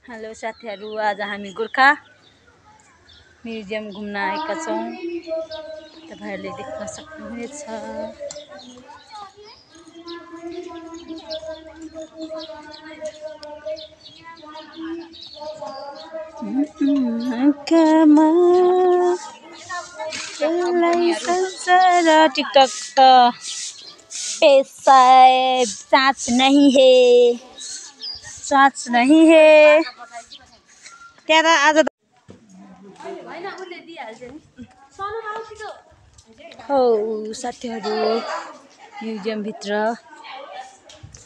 Hello साथीहरु, आज हामी गोर्खा म्युजियम घुम्न आएका छौं। तपाईहरुले देख्न सक्नुहुनेछ। टिकटॉक का पैसा साथ नहीं है, साथ नहीं है। त्यहाँ आज हो साथीहरु, म्युजियम भित्र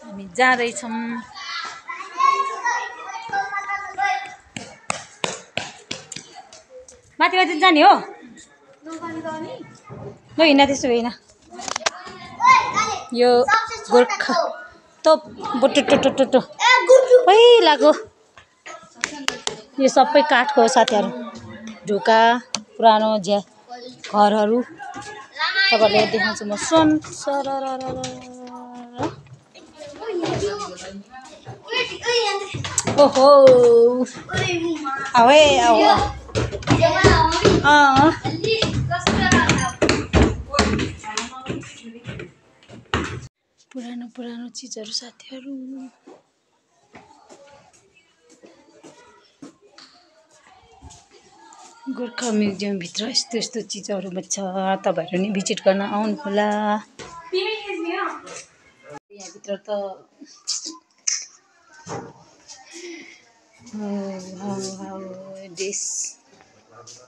हामी जाँदै छौं। माथि माथि जाने हो? ल हिँड, त्यसो हैन। यो गोर्खा तोप बुटुटुटुटु पहिलाको यो सबै काठको हो साथीहरु। ढोका पुरानो घरहरु तपाईहरुले देखाउँछु म। ओहो आवे आउ पुरानो पुरानो चीजहरु साथीहरु। गोर्खा म्युजियम भित्र यस्तो यस्तो चीजहरु छ। तपाईहरु नि भिजिट गर्न आउनु होला। यहाँ भित्र त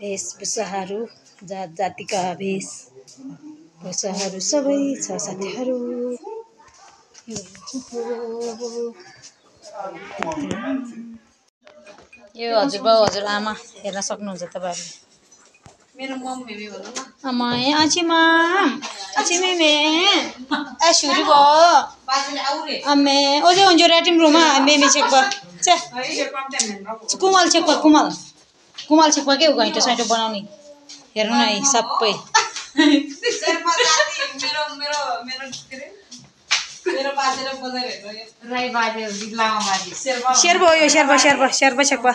वेशभूषाहरु, जात जातिका वेशभूषाहरु सबै छ साथीहरु। यो हजुरबाउ हजुरआमा हेर्न सक्नुहुन्छ तपाईहरुले। मेरो मम मेमे भन्नु न। अम्मा आछि मम, आछि मेमे। शुरू भयो। बाजुले आउ रे। अम्मे ओजे हुन्छ रेटिङ रुममा मेमे चेक ब। छ कुमाल चेक ब कुमाल। कुमाल चेक ब के हो गइटो साइटो बनाउने। हेर्नु न है सबै। शेर्पा जाति मेरो बाजेले बोलेर हेर्नु यो। राई बाजे लामा बाजे। शेर्पा यो शेर्पा चेक ब।